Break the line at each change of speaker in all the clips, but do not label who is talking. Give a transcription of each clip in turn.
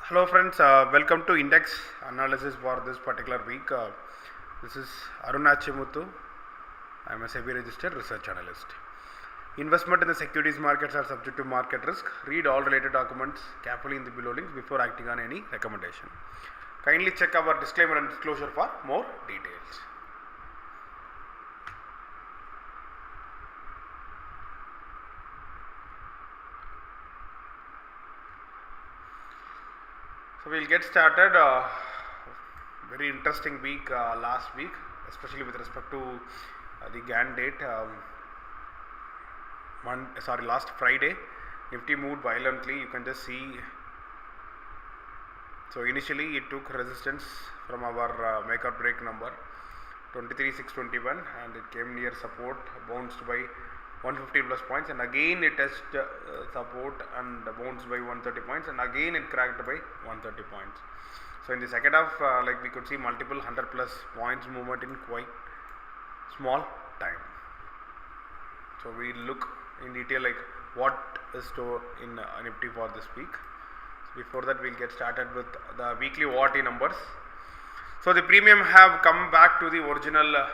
Hello friends, welcome to index analysis for this particular week. This is Arun Achimuthu. I am a SEBI registered research analyst. Investment in the securities markets are subject to market risk. Read all related documents carefully in the below links before acting on any recommendation. Kindly check our disclaimer and disclosure for more details. So we'll get started. Very interesting week last week, especially with respect to the GAN date. Last Friday, Nifty moved violently. You can just see. So initially, it took resistance from our make or break number 23,621, and it came near support, bounced by 150 plus points, and again it tested support and bounced by 130 points, and again it cracked by 130 points. So in the second half, we could see multiple 100 plus points movement in quite small time. So we look in detail what is stored in Nifty for this week. So before that, we'll get started with the weekly ORT numbers. So the premium have come back to the original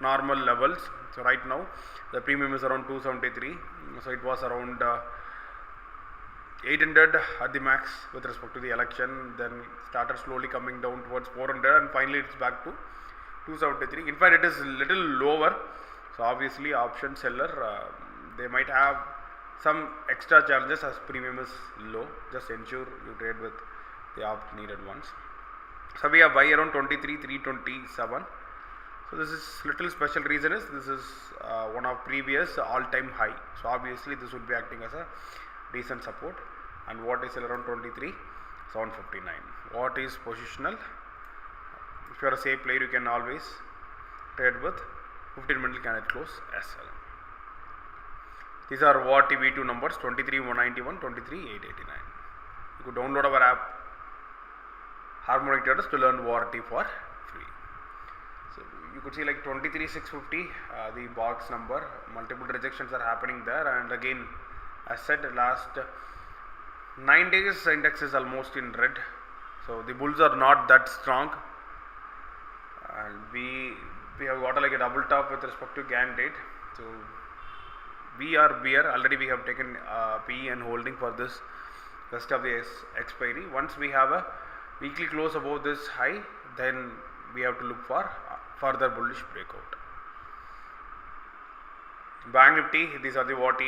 normal levels. So right now the premium is around 273. So it was around 800 at the max with respect to the election, then started slowly coming down towards 400, and finally it's back to 273. In fact, it is a little lower. So obviously option seller, they might have some extra charges as premium is low. Just ensure you trade with the opt needed ones. So we have buy around 23,327. So this is little special reason is this is one of previous all-time high. So obviously this would be acting as a decent support. And what is around 23,759. What is positional? If you are a safe player, you can always trade with 15-minute candle close SL. These are ORT V2 numbers 23,191, 23,889. You could download our app Harmonics Traders to learn ORT for free. So you could see 23,650 the box number, multiple rejections are happening there, and again as said, last 9 days index is almost in red. So the bulls are not that strong, and we have got a double top with respect to GAN date. So we are bear. Already we have taken PE and holding for this rest of the expiry. Once we have a weekly close above this high, then we have to look for further bullish breakout. Bank Nifty, these are the ORT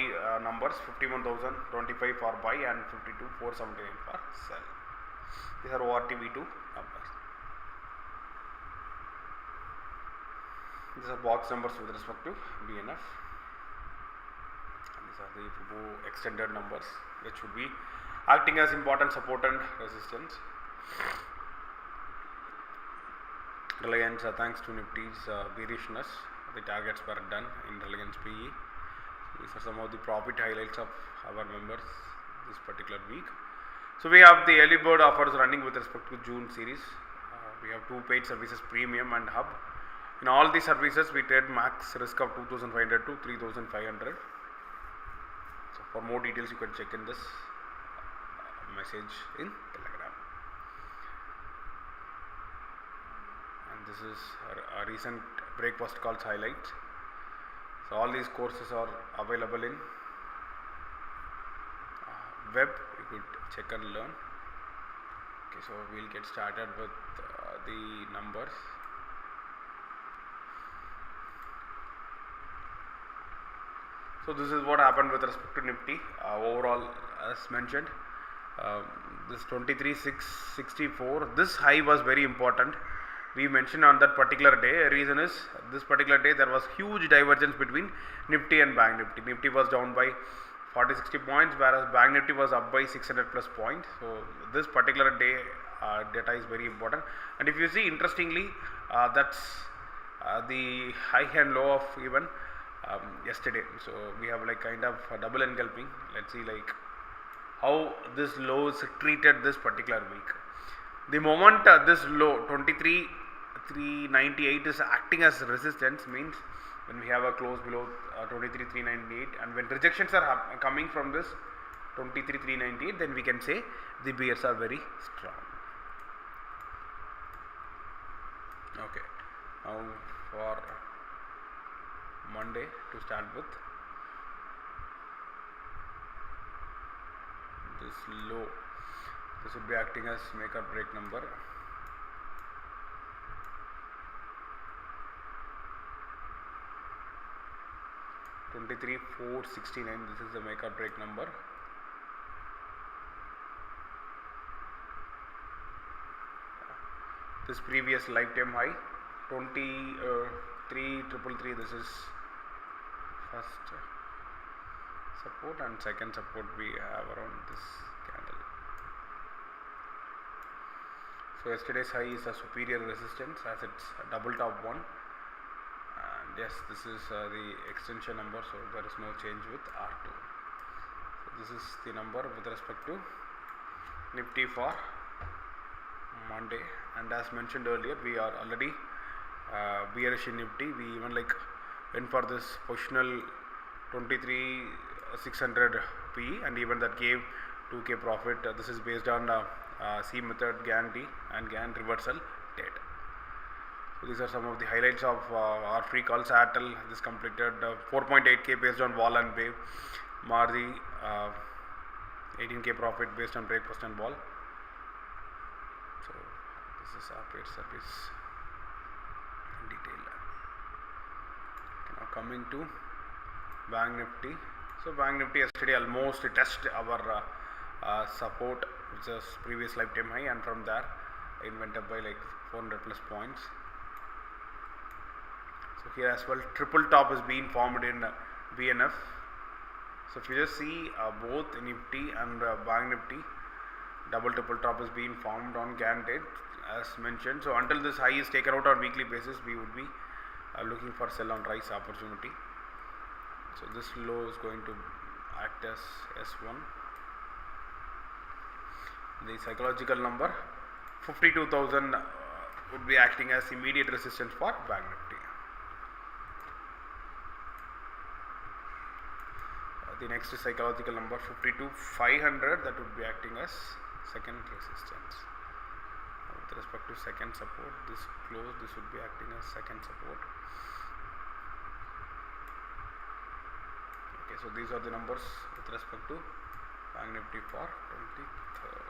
numbers, 51,025 for buy and 52,479 for sell. These are ORT V2 numbers. These are box numbers with respect to BNF. And these are the Fibo extended numbers, which should be acting as important support and resistance. Reliance, thanks to Nifty's bearishness, the targets were done in Reliance PE. These are some of the profit highlights of our members this particular week. So we have the early bird offers running with respect to June series. We have two paid services, premium and hub. In all these services, we trade max risk of 2,500 to 3,500. So for more details, you can check in this message in Telegram. And this is a recent breakfast calls highlights. So all these courses are available in web. You could check and learn. Okay, so we'll get started with the numbers. So this is what happened with respect to Nifty. Overall, as mentioned, this 23,664, this high was very important. We mentioned on that particular day. Reason is this particular day there was huge divergence between Nifty and Bank Nifty. Nifty was down by 40-60 points, whereas Bank Nifty was up by 600 plus points. So this particular day data is very important. And if you see, interestingly, that's the high and low of even yesterday. So we have kind of a double engulfing. Let's see how this low is treated this particular week. The moment this low 23,398 is acting as resistance, means when we have a close below 23,398, and when rejections are coming from this 23,398, then we can say the bears are very strong. Okay, now for Monday to start with, this low, this would be acting as make or break number. $23,469, this is the make or break number. This previous lifetime high 23,333, this is first support, and second support we have around this candle. So yesterday's high is a superior resistance as it's a double top one, and yes, this is the extension number, so there is no change with R2. So this is the number with respect to Nifty for Monday, and as mentioned earlier, we are already bearish in Nifty. We even went for this positional 23,600 PE, and even that gave 2K profit. This is based on C method, GAN D and GAN reversal date. So these are some of the highlights of our free calls. Airtel, this completed 4.8K based on wall and wave. Mardi 18K profit based on breakfast and wall. So this is our paid service in detail. Okay, now coming to Bank Nifty. So Bank Nifty yesterday almost tested our support, which is previous lifetime high, and from there it went up by 400 plus points. So here as well, triple top is being formed in BNF. So if you just see both Nifty and Bank Nifty, double triple top is being formed on GAN date as mentioned. So until this high is taken out on weekly basis, we would be looking for sell on rise opportunity. So this low is going to act as S1. The psychological number 52,000 would be acting as immediate resistance for Bank Nifty. The next is psychological number 52,500, that would be acting as second resistance. With respect to second support, this close, this would be acting as second support. Okay, so these are the numbers with respect to Bank Nifty for 23rd.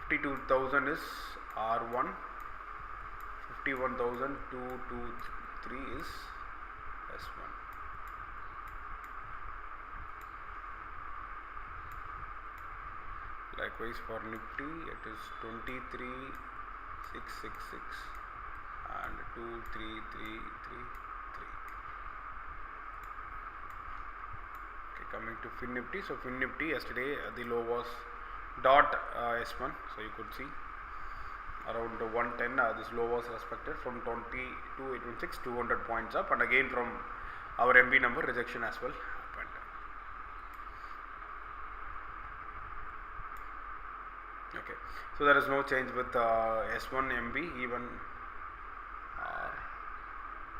52,000 is R1, 51,223 is S1. Likewise for Nifty, it is 23,666 and 23,333. Okay, coming to Fin Nifty. So Fin Nifty yesterday the low was dot S1, so you could see around 110 this low was respected from 22,816, 200 points up, and again from our MB number rejection as well happened. Okay, so there is no change with S1 MB, even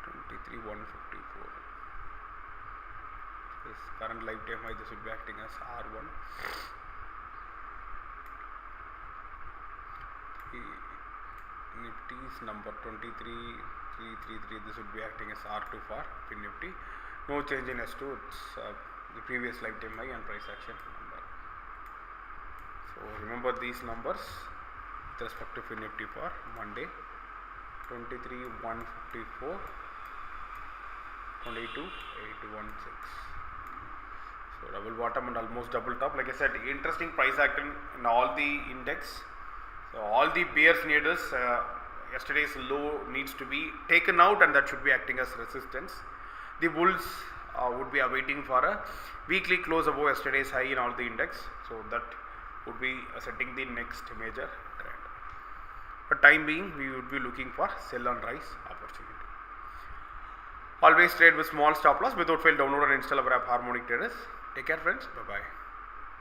23,154. This current lifetime high, this would be acting as R1. Nifty's number 23,333, this would be acting as R2 for Fin Nifty. No change in S2, it's the previous lifetime high and price action number. So remember these numbers with respect to Fin Nifty for Monday: 23,154, 22,816. So double bottom and almost double top. Like I said, interesting price action in all the index. So all the bears need us. Yesterday's low needs to be taken out, and that should be acting as resistance. The bulls would be awaiting for a weekly close above yesterday's high in all the index. So that would be setting the next major trend. For time being, we would be looking for sell on rise opportunity. Always trade with small stop loss. Without fail, download and install our app Harmonic Traders. Take care, friends. Bye bye.